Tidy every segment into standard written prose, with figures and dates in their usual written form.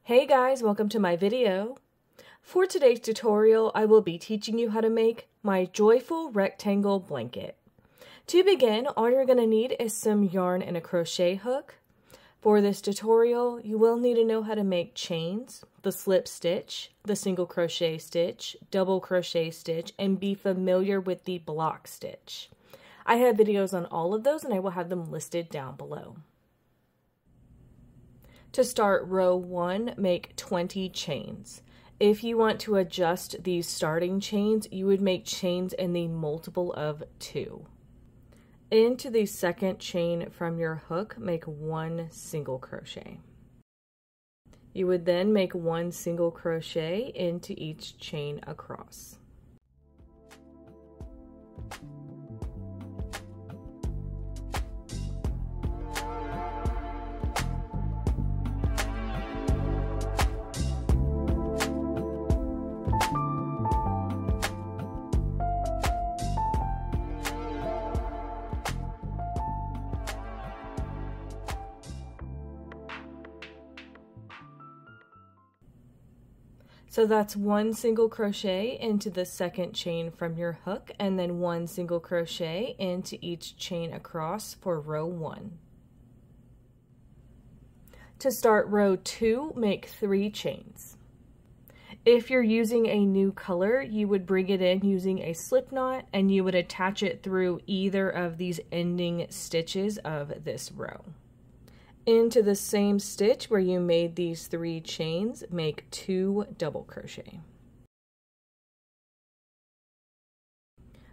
Hey guys, welcome to my video. For today's tutorial, I will be teaching you how to make my joyful rectangle blanket. To begin, all you're going to need is some yarn and a crochet hook. For this tutorial, you will need to know how to make chains, the slip stitch, the single crochet stitch, double crochet stitch, and be familiar with the block stitch. I have videos on all of those and I will have them listed down below. To start row 1, make 20 chains. If you want to adjust these starting chains, you would make chains in the multiple of 2. Into the second chain from your hook, make 1 single crochet. You would then make 1 single crochet into each chain across. So that's 1 single crochet into the second chain from your hook, and then 1 single crochet into each chain across for row 1. To start row 2, make 3 chains. If you're using a new color, you would bring it in using a slip knot and you would attach it through either of these ending stitches of this row. Into the same stitch where you made these 3 chains, make 2 double crochet.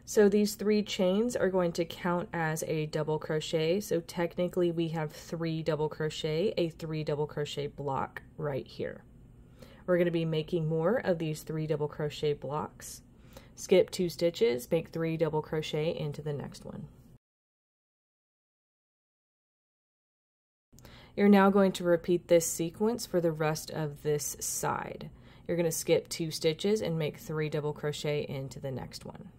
So these 3 chains are going to count as a double crochet, so technically we have 3 double crochet, a 3 double crochet block right here. We're going to be making more of these 3 double crochet blocks. Skip 2 stitches, make 3 double crochet into the next one. You're now going to repeat this sequence for the rest of this side. You're going to skip 2 stitches and make 3 double crochet into the next one.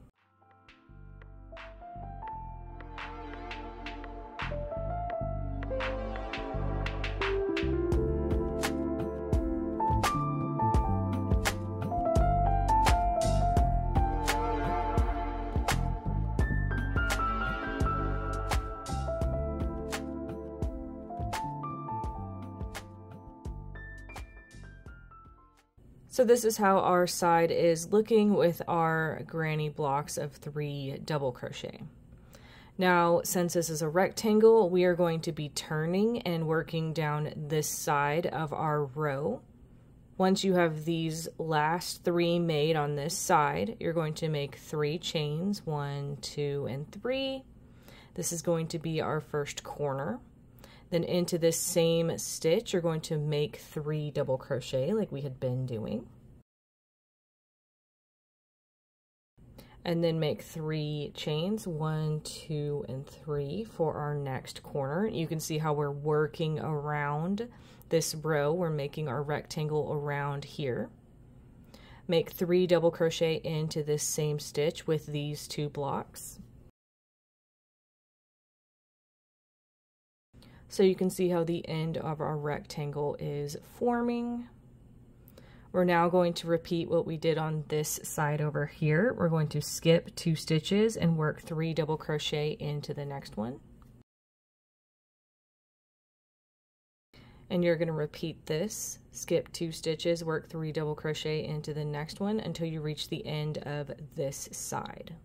So this is how our side is looking with our granny blocks of 3 double crochet. Now, since this is a rectangle, we are going to be turning and working down this side of our row. Once you have these last 3 made on this side, you're going to make 3 chains, 1, 2, and 3. This is going to be our first corner. Then into this same stitch, you're going to make 3 double crochet like we had been doing. And then make 3 chains, 1, 2, and 3 for our next corner. You can see how we're working around this row. We're making our rectangle around here. Make 3 double crochet into this same stitch with these 2 blocks. So you can see how the end of our rectangle is forming. We're now going to repeat what we did on this side over here. We're going to skip 2 stitches and work 3 double crochet into the next one. And you're going to repeat this, skip 2 stitches, work 3 double crochet into the next one until you reach the end of this side.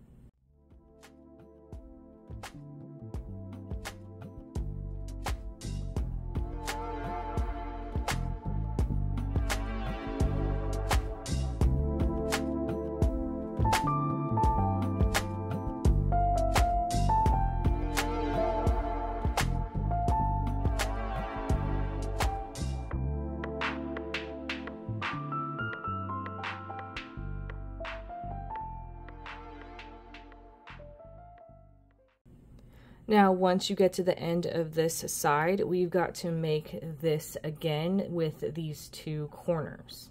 Now, once you get to the end of this side, we've got to make this again with these 2 corners.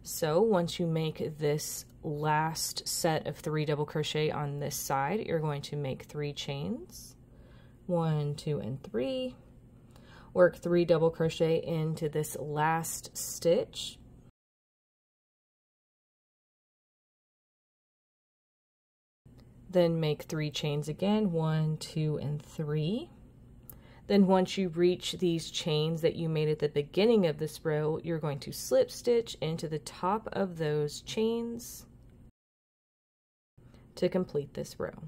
So once you make this last set of 3 double crochet on this side, you're going to make 3 chains, 1, 2, and 3, work 3 double crochet into this last stitch. Then make 3 chains again, 1, 2, and 3. Then once you reach these chains that you made at the beginning of this row, you're going to slip stitch into the top of those chains to complete this row.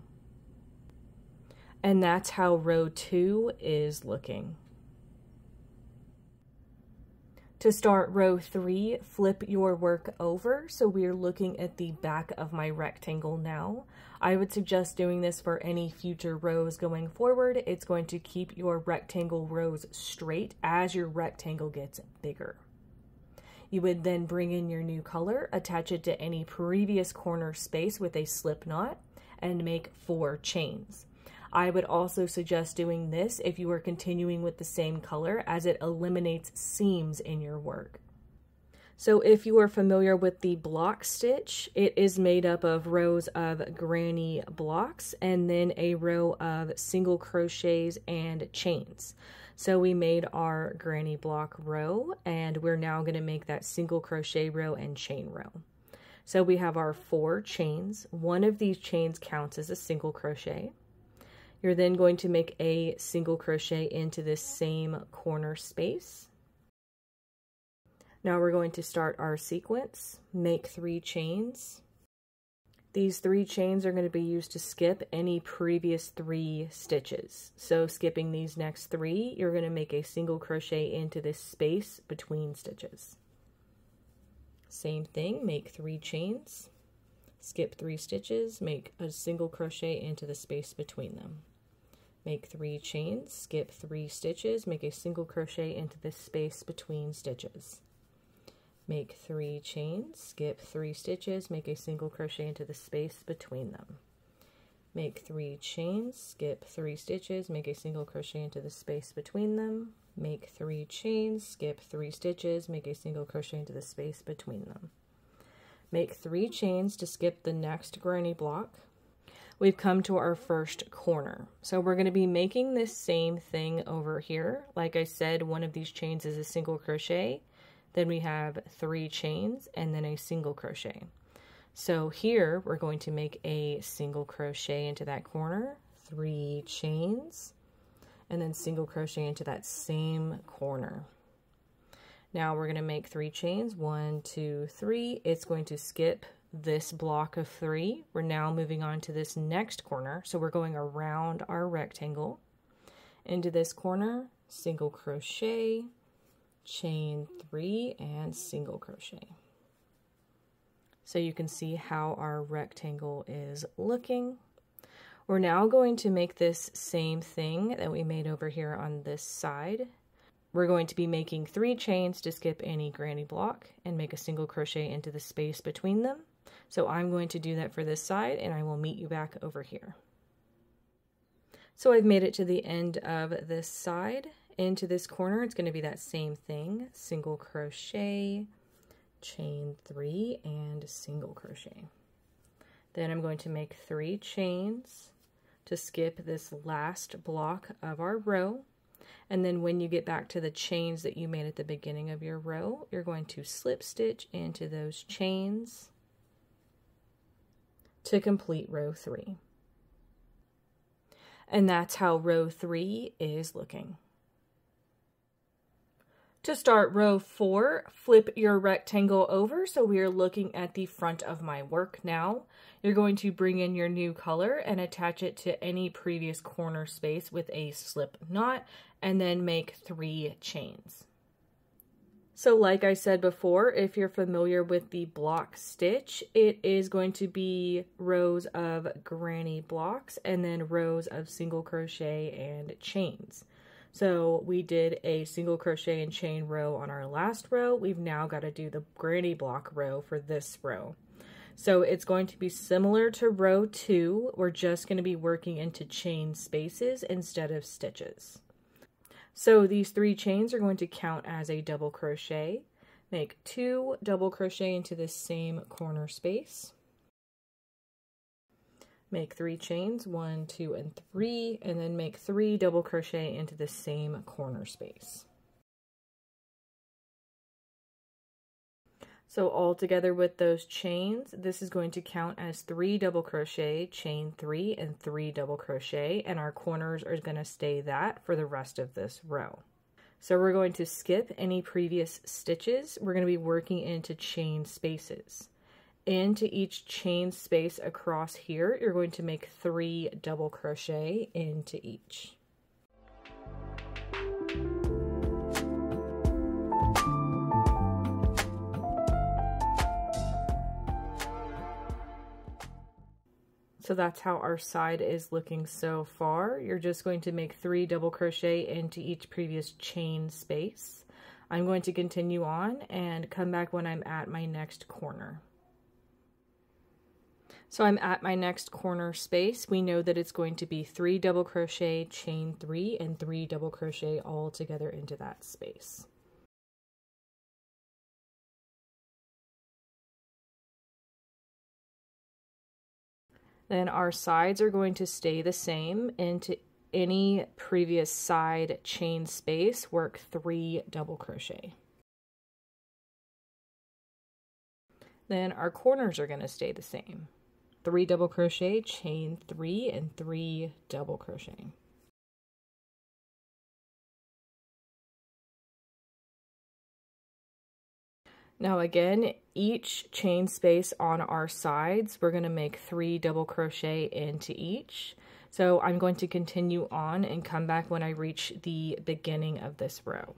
And that's how row 2 is looking. To start row 3, flip your work over. So we are looking at the back of my rectangle now. I would suggest doing this for any future rows going forward. It's going to keep your rectangle rows straight as your rectangle gets bigger. You would then bring in your new color, attach it to any previous corner space with a slip knot, and make 4 chains. I would also suggest doing this if you are continuing with the same color, as it eliminates seams in your work. So if you are familiar with the block stitch, it is made up of rows of granny blocks and then a row of single crochets and chains. So we made our granny block row, and we're now going to make that single crochet row and chain row. So we have our 4 chains. One of these chains counts as a single crochet. You're then going to make a single crochet into this same corner space. Now we're going to start our sequence, make 3 chains. These 3 chains are going to be used to skip any previous 3 stitches. So skipping these next 3, you're going to make a single crochet into this space between stitches. Same thing, make 3 chains, skip 3 stitches, make a single crochet into the space between them. Make 3 chains, skip 3 stitches, make a single crochet into this space between stitches. Make 3 chains, skip 3 stitches, make a single crochet into the space between them. Make 3 chains, skip 3 stitches, make a single crochet into the space between them. Make 3 chains, skip 3 stitches, make a single crochet into the space between them. Make 3 chains to skip the next granny block. We've come to our first corner. So we're going to be making this same thing over here. Like I said, one of these chains is a single crochet. Then we have 3 chains and then a single crochet. So here we're going to make a single crochet into that corner, 3 chains, and then single crochet into that same corner. Now we're going to make 3 chains, 1, 2, 3. It's going to skip this block of 3. We're now moving on to this next corner. So we're going around our rectangle into this corner, single crochet, chain 3, and single crochet. So you can see how our rectangle is looking. We're now going to make this same thing that we made over here on this side. We're going to be making 3 chains to skip any granny block and make a single crochet into the space between them. So I'm going to do that for this side, and I will meet you back over here. So I've made it to the end of this side. Into this corner, it's going to be that same thing, single crochet, chain 3, and single crochet. Then I'm going to make 3 chains to skip this last block of our row. And then when you get back to the chains that you made at the beginning of your row, you're going to slip stitch into those chains to complete row 3. And that's how row 3 is looking. To start row 4, flip your rectangle over, so we are looking at the front of my work now. You're going to bring in your new color and attach it to any previous corner space with a slip knot, and then make 3 chains. So like I said before, if you're familiar with the block stitch, it is going to be rows of granny blocks and then rows of single crochet and chains. So we did a single crochet and chain row on our last row. We've now got to do the granny block row for this row. So it's going to be similar to row 2. We're just going to be working into chain spaces instead of stitches. So these 3 chains are going to count as a double crochet. Make 2 double crochet into this same corner space. Make 3 chains, 1, 2, and 3, and then make 3 double crochet into the same corner space. So all together with those chains, this is going to count as 3 double crochet, chain 3, and 3 double crochet, and our corners are going to stay that for the rest of this row. So we're going to skip any previous stitches. We're going to be working into chain spaces. Into each chain space across here, you're going to make 3 double crochet into each. So that's how our side is looking so far. You're just going to make 3 double crochet into each previous chain space. I'm going to continue on and come back when I'm at my next corner. So I'm at my next corner space. We know that it's going to be 3 double crochet, chain 3, and 3 double crochet all together into that space. Then our sides are going to stay the same. Into any previous side chain space, work 3 double crochet. Then our corners are going to stay the same. 3 double crochet, chain 3, and 3 double crochet. Now again, each chain space on our sides, we're going to make 3 double crochet into each. So I'm going to continue on and come back when I reach the beginning of this row.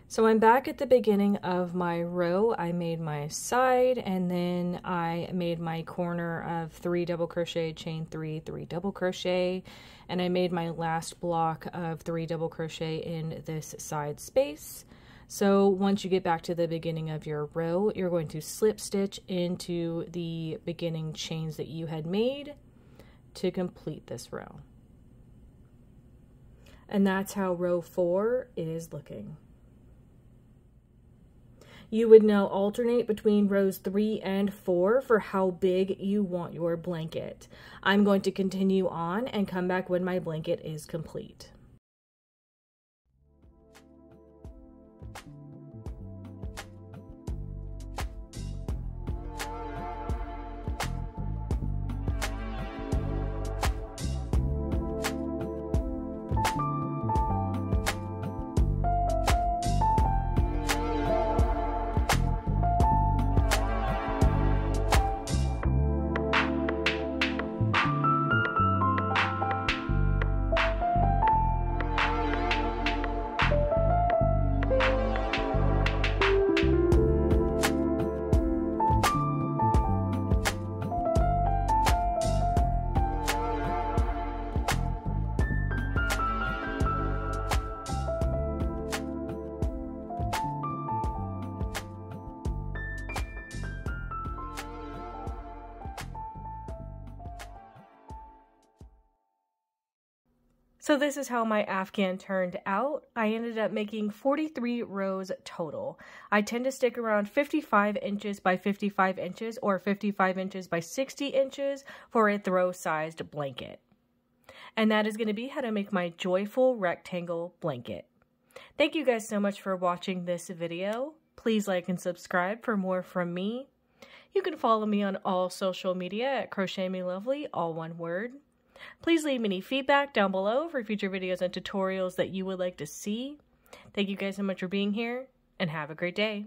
So I'm back at the beginning of my row. I made my side and then I made my corner of 3 double crochet, chain 3, 3 double crochet, and I made my last block of 3 double crochet in this side space. So once you get back to the beginning of your row, you're going to slip stitch into the beginning chains that you had made to complete this row. And that's how row 4 is looking. You would now alternate between rows 3 and 4 for how big you want your blanket. I'm going to continue on and come back when my blanket is complete. So this is how my Afghan turned out. I ended up making 43 rows total. I tend to stick around 55 inches by 55 inches or 55 inches by 60 inches for a throw-sized blanket. And that is going to be how to make my joyful rectangle blanket. Thank you guys so much for watching this video. Please like and subscribe for more from me. You can follow me on all social media at crochetmelovely, all one word. Please leave me any feedback down below for future videos and tutorials that you would like to see. Thank you guys so much for being here, and have a great day.